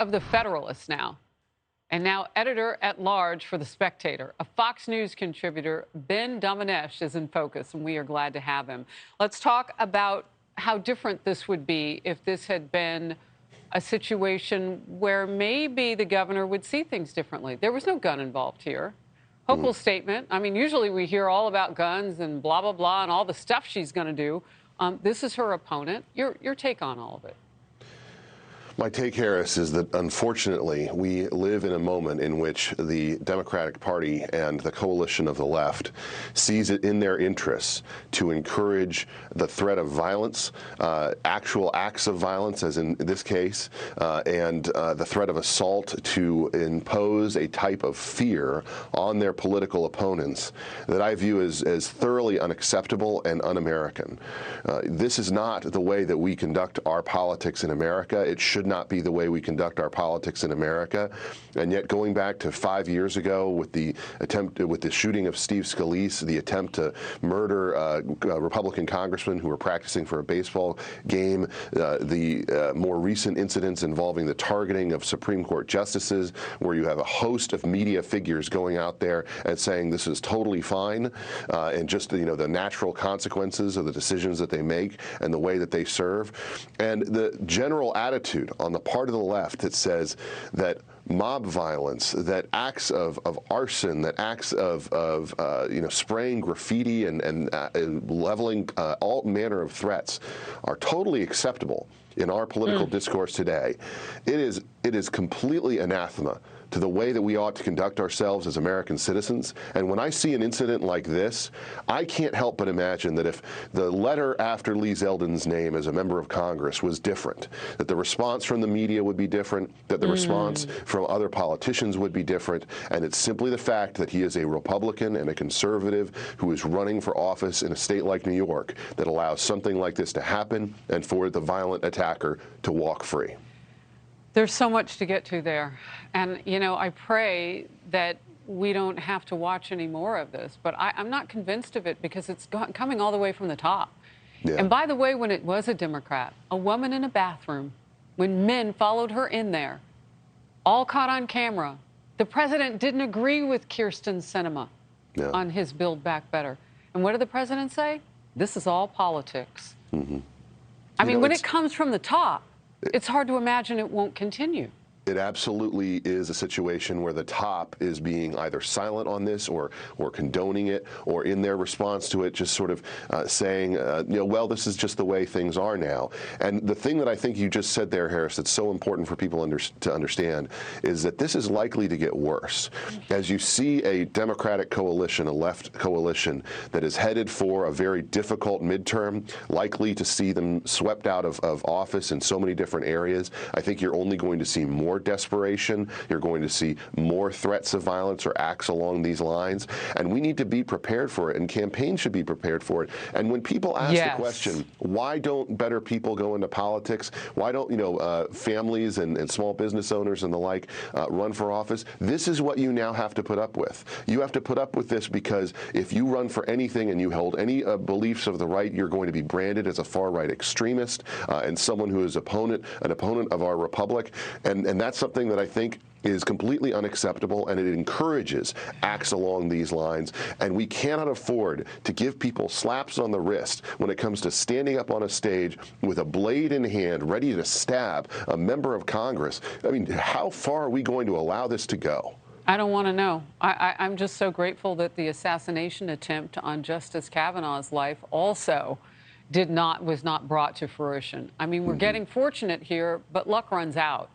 of the Federalist now, and now editor-at-large for The Spectator. A Fox News contributor, Ben Domenech, is in focus, and we are glad to have him. Let's talk about how different this would be if this had been a situation where maybe the governor would see things differently. There was no gun involved here. Hochul's statement, I mean, usually we hear all about guns and blah, blah, blah, and all the stuff she's going to do. This is her opponent. Your take on all of it? My take, Harris, is that unfortunately we live in a moment in which the Democratic Party and the coalition of the left sees it in their interests to encourage the threat of violence, actual acts of violence, as in this case, and the threat of assault to impose a type of fear on their political opponents that I view as thoroughly unacceptable and un-American. This is not the way that we conduct our politics in America. It should not be the way we conduct our politics in America. And yet, going back to 5 years ago with the shooting of Steve Scalise, the attempt to murder a Republican congressman who were practicing for a baseball game, the more recent incidents involving the targeting of Supreme Court justices, where you have a host of media figures going out there and saying this is totally fine, and just the natural consequences of the decisions that they make and the way that they serve, and the general attitude on the part of the left that says that mob violence, that acts of arson, that acts of spraying graffiti and leveling all manner of threats are totally acceptable in our political discourse today. It is completely anathema to the way that we ought to conduct ourselves as American citizens. And when I see an incident like this, I can't help but imagine that if the letter after Lee Zeldin's name as a member of Congress was different, that the response from the media would be different, that the response from other politicians would be different, and it's simply the fact that he is a Republican and a conservative who is running for office in a state like New York that allows something like this to happen and for the violent attacker to walk free. There's so much to get to there. And, I pray that we don't have to watch any more of this. But I'm not convinced of it because it's coming all the way from the top. Yeah. And by the way, when it was a Democrat, a woman in a bathroom, when men followed her in there, all caught on camera, the president didn't agree with Kyrsten Sinema on his Build Back Better. And what did the president say? This is all politics. I mean, when it comes from the top, it's hard to imagine it won't continue. It absolutely is a situation where the top is being either silent on this or condoning it, or in their response to it just sort of saying, well, this is just the way things are now. And the thing that I think you just said there, Harris, that's so important for people to understand is that this is likely to get worse. As you see a Democratic coalition, a left coalition that is headed for a very difficult midterm, likely to see them swept out of office in so many different areas, I think you're only going to see more desperation. You're going to see more threats of violence or acts along these lines. And we need to be prepared for it, and campaigns should be prepared for it. And when people ask the question, why don't better people go into politics? Why don't, families and small business owners and the like run for office? This is what you now have to put up with. You have to put up with this because if you run for anything and you hold any beliefs of the right, you're going to be branded as a far-right extremist and someone who is an opponent of our republic. And that's something that I think is completely unacceptable, and it encourages acts along these lines. And we cannot afford to give people slaps on the wrist when it comes to standing up on a stage with a blade in hand, ready to stab a member of Congress. I mean, how far are we going to allow this to go? I don't want to know. I'm just so grateful that the assassination attempt on Justice Kavanaugh's life also was not brought to fruition. I mean, we're getting fortunate here, but luck runs out.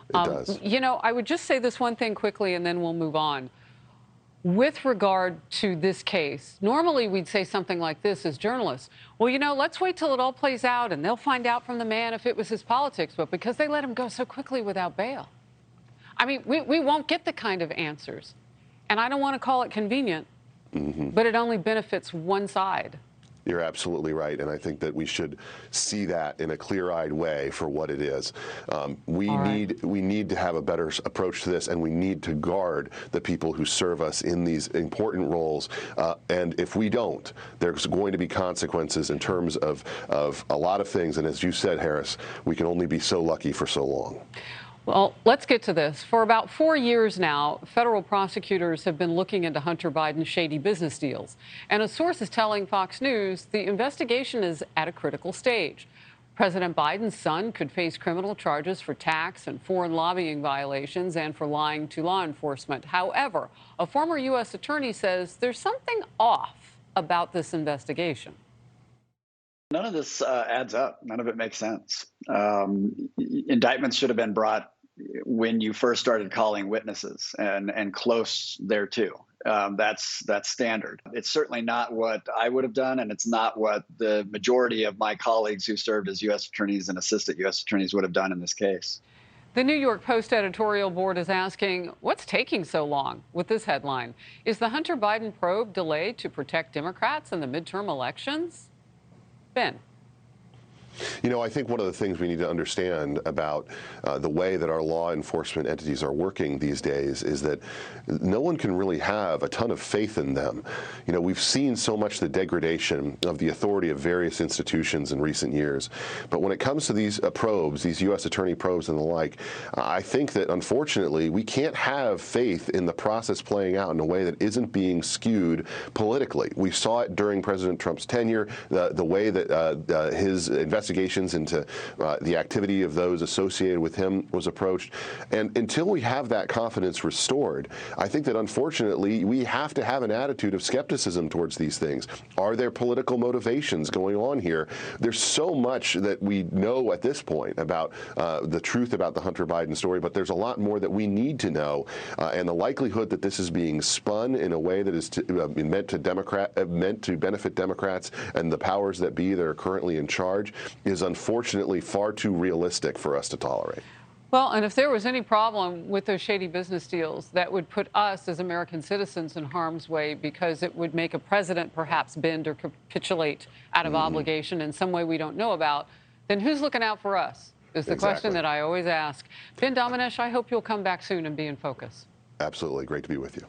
It does. I would just say this one thing quickly, and then we'll move on. With regard to this case, normally we'd say something like this as journalists. Well, let's wait till it all plays out, and they'll find out from the man if it was his politics. But because they let him go so quickly without bail, I mean, we won't get the kind of answers. And I don't want to call it convenient, but it only benefits one side. You're absolutely right, and I think that we should see that in a clear-eyed way for what it is. We need to have a better approach to this, and we need to guard the people who serve us in these important roles. And if we don't, there's going to be consequences in terms of a lot of things. And as you said, Harris, we can only be so lucky for so long. Well, let's get to this. For about 4 years now, federal prosecutors have been looking into Hunter Biden's shady business deals. And a source is telling Fox News the investigation is at a critical stage. President Biden's son could face criminal charges for tax and foreign lobbying violations and for lying to law enforcement. However, a former U.S. attorney says there's something off about this investigation. None of this adds up. None of it makes sense. Indictments should have been brought when you first started calling witnesses and close thereto. That's standard. It's certainly not what I would have done, and it's not what the majority of my colleagues who served as U.S. attorneys and assistant U.S. attorneys would have done in this case. The New York Post editorial board is asking, what's taking so long? With this headline, is the Hunter Biden probe delayed to protect Democrats in the midterm elections? Ben. You know, I think one of the things we need to understand about the way that our law enforcement entities are working these days is that no one can really have a ton of faith in them. You know, we've seen so much the degradation of the authority of various institutions in recent years. But when it comes to these probes, these U.S. attorney probes and the like, I think that unfortunately we can't have faith in the process playing out in a way that isn't being skewed politically. We saw it during President Trump's tenure, the way that his investigations into the activity of those associated with him was approached. And until we have that confidence restored, I think that unfortunately we have to have an attitude of skepticism towards these things. Are there political motivations going on here? There's so much that we know at this point about the truth about the Hunter Biden story, but there's a lot more that we need to know. And the likelihood that this is being spun in a way that is meant to benefit Democrats and the powers that be that are currently in charge is unfortunately far too realistic for us to tolerate. Well, and if there was any problem with those shady business deals, that would put us as American citizens in harm's way because it would make a president perhaps bend or capitulate out of obligation in some way we don't know about, then who's looking out for us is the question that I always ask. Ben Domenech, I hope you'll come back soon and be in focus. Absolutely. Great to be with you.